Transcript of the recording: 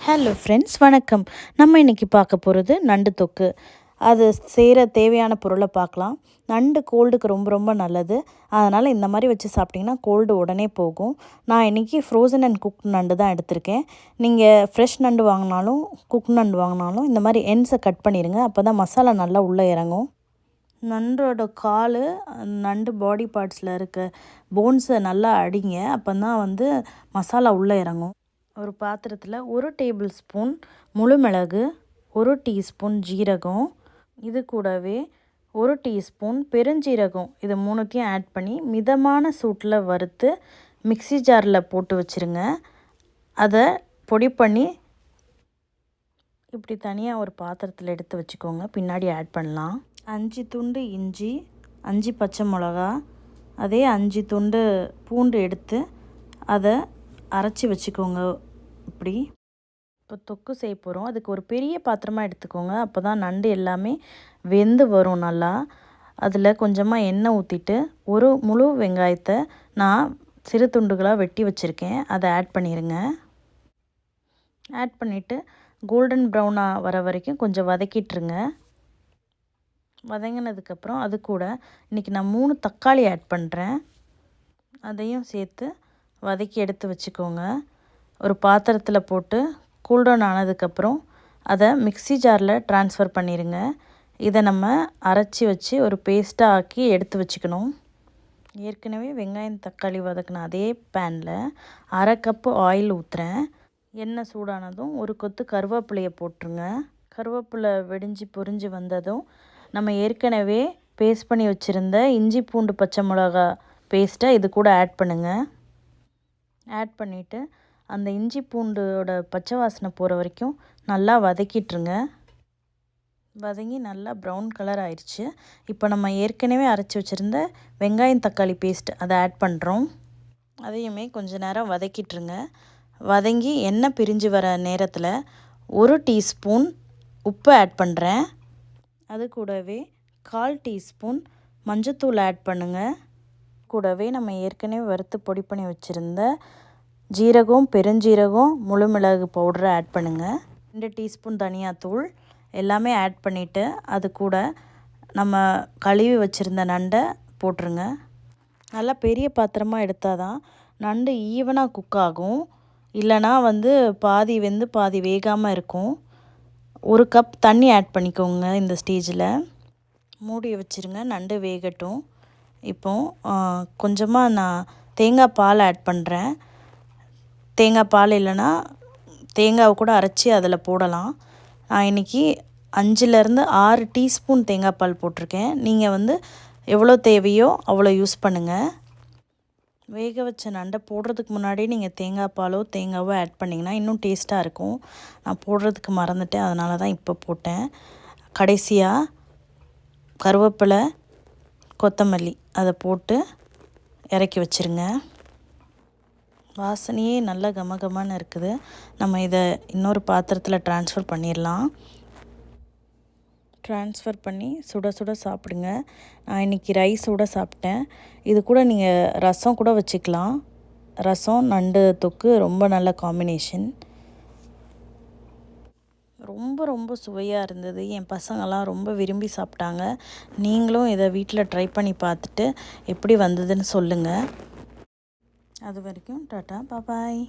Hello friends, வணக்கம். நம்ம இன்றைக்கி பார்க்க போகிறது நண்டு தொக்கு. அது செய்கிற தேவையான பொருளை பார்க்கலாம். நண்டு கோல்டுக்கு ரொம்ப ரொம்ப நல்லது. அதனால் இந்த மாதிரி வச்சு சாப்பிட்டிங்கன்னா கோல்டு உடனே போகும். நான் இன்றைக்கி ஃப்ரோசன் அண்ட் குக் நண்டு தான் எடுத்திருக்கேன். நீங்கள் ஃப்ரெஷ் நண்டு வாங்கினாலும் குக் நண்டு வாங்கினாலும் இந்த மாதிரி எண்ட்ஸை கட் பண்ணிடுங்க. அப்போ தான் மசாலா நல்லா உள்ளே இறங்கும். நண்டோட கால், நண்டு பாடி பார்ட்ஸில் இருக்க போன்ஸை நல்லா அடிங்க. அப்போ தான் மசாலா உள்ளே இறங்கும். ஒரு பாத்திரத்தில் 1 டேபிள் ஸ்பூன் முழு மிளகு, 1 டீஸ்பூன் ஜீரகம், இது கூடவே 1 டீஸ்பூன் பெருஞ்சீரகம், இது மூணுத்தையும் ஆட் பண்ணி மிதமான சூட்டில் வறுத்து மிக்ஸி ஜாரில் போட்டு வச்சுருங்க. அதை பொடி பண்ணி இப்படி தனியாக ஒரு பாத்திரத்தில் எடுத்து வச்சுக்கோங்க. பின்னாடி ஆட் பண்ணலாம். 5 துண்டு இஞ்சி, 5 பச்சை மிளகா, அதே 5 துண்டு பூண்டு எடுத்து அதை அரைச்சி வச்சுக்கோங்க. இப்படி இப்போ தொக்கு செய்ய போகிறோம். அதுக்கு ஒரு பெரிய பாத்திரமாக எடுத்துக்கோங்க. அப்போ தான் நண்டு எல்லாமே வெந்து வரும் நல்லா. அதில் கொஞ்சமாக எண்ணெய் ஊற்றிட்டு ஒரு முழு வெங்காயத்தை நான் சிறு துண்டுகளாக வெட்டி வச்சுருக்கேன். அதை ஆட் பண்ணிடுங்க. ஆட் பண்ணிவிட்டு கோல்டன் ப்ரௌனாக வர வரைக்கும் கொஞ்சம் வதக்கிட்டுருங்க. வதங்கினதுக்கப்புறம் அது கூட இன்றைக்கி நான் 3 தக்காளி ஆட் பண்ணுறேன். அதையும் சேர்த்து வதக்கி எடுத்து வச்சுக்கோங்க. ஒரு பாத்திரத்தில் போட்டு கூல்டவுன் ஆனதுக்கப்புறம் அதை மிக்ஸி ஜாரில் ட்ரான்ஸ்ஃபர் பண்ணிடுங்க. இதை நம்ம அரைச்சி வச்சு ஒரு பேஸ்ட்டாக ஆக்கி எடுத்து வச்சுக்கணும். ஏற்கனவே வெங்காயம் தக்காளி வதக்கின அதே பேனில் 1/2 கப்பு ஆயில் ஊற்றுறேன். எண்ணெய் சூடானதும் ஒரு கொத்து கருவேப்பிலையை போட்டுருங்க. கருவேப்பிலை வெடிஞ்சு பொரிஞ்சு வந்ததும் நம்ம ஏற்கனவே பேஸ்ட் பண்ணி வச்சுருந்த இஞ்சி பூண்டு பச்சை மிளகா பேஸ்ட்டை இது கூட ஆட் பண்ணுங்கள். ஆட் பண்ணிவிட்டு அந்த இஞ்சி பூண்டோட பச்சை வாசனை போகிற வரைக்கும் நல்லா வதக்கிட்டுருங்க. வதங்கி நல்லா ப்ரௌன் கலர் ஆயிடுச்சு. இப்போ நம்ம ஏற்கனவே அரைச்சி வச்சுருந்த வெங்காயம் தக்காளி பேஸ்ட் அதை ஆட் பண்ணுறோம். அதையுமே கொஞ்ச நேரம் வதக்கிட்டுருங்க. வதங்கி எண்ணெய் பிரிஞ்சு வர நேரத்தில் 1 டீஸ்பூன் உப்பு ஆட் பண்ணுறேன். அது கூடவே 1/4 டீஸ்பூன் மஞ்சத்தூள் ஆட் பண்ணுங்கள். கூடவே நம்ம ஏற்கனவே வறுத்து பொடி பண்ணி வச்சுருந்த ஜீரகம், பெருஞ்சீரகம், முழு மிளகு பவுடரை ஆட் பண்ணுங்கள். 2 டீஸ்பூன் தனியாத்தூள் எல்லாமே ஆட் பண்ணிவிட்டு அது கூட நம்ம கழுவி வச்சுருந்த நண்டை போட்டுருங்க. நல்லா பெரிய பாத்திரமாக எடுத்தால் தான் நண்டு ஈவனாக குக் ஆகும். இல்லைனா பாதி வெந்து பாதி வேகாமல் இருக்கும். 1 கப் தண்ணி ஆட் பண்ணிக்கோங்க. இந்த ஸ்டேஜில் மூடி வச்சுருங்க. நண்டு வேகட்டும். இப்போது கொஞ்சமாக நான் தேங்காய் பால் ஆட் பண்ணுறேன். தேங்காய் பால் இல்லைன்னா தேங்காவை கூட அரைச்சி அதில் போடலாம். நான் இன்றைக்கி 5லேருந்து 6 டீஸ்பூன் தேங்காய் பால் போட்டிருக்கேன். நீங்கள் எவ்வளோ தேவையோ அவ்வளோ யூஸ் பண்ணுங்கள். வேக வச்ச நண்டை போடுறதுக்கு முன்னாடியே நீங்கள் தேங்காய் பாலோ தேங்காவோ ஆட் பண்ணிங்கன்னா இன்னும் டேஸ்ட்டாக இருக்கும். நான் போடுறதுக்கு மறந்துட்டேன், அதனால தான் இப்போ போட்டேன். கடைசியாக கருவேப்பிலை, கொத்தமல்லி அதை போட்டு இறக்கி வச்சுருங்க. வாசனையே நல்லா கமகமான இருக்குது. நம்ம இதை இன்னொரு பாத்திரத்தில் ட்ரான்ஸ்ஃபர் பண்ணிடலாம். ட்ரான்ஸ்ஃபர் பண்ணி சுட சுட சாப்பிடுங்க. நான் இன்றைக்கி ரைஸோடு சாப்பிட்டேன். இது கூட நீங்கள் ரசம் கூட வச்சுக்கலாம். ரசம் நண்டு தொக்கு ரொம்ப நல்ல காம்பினேஷன். ரொம்ப ரொம்ப சுவையாக இருந்தது. என் பசங்கள்லாம் ரொம்ப விரும்பி சாப்பிட்டாங்க. நீங்களும் இதை வீட்டில் ட்ரை பண்ணி பார்த்துட்டு எப்படி வந்ததுன்னு சொல்லுங்கள். அது வரைக்கும் டாட்டா, பாய்.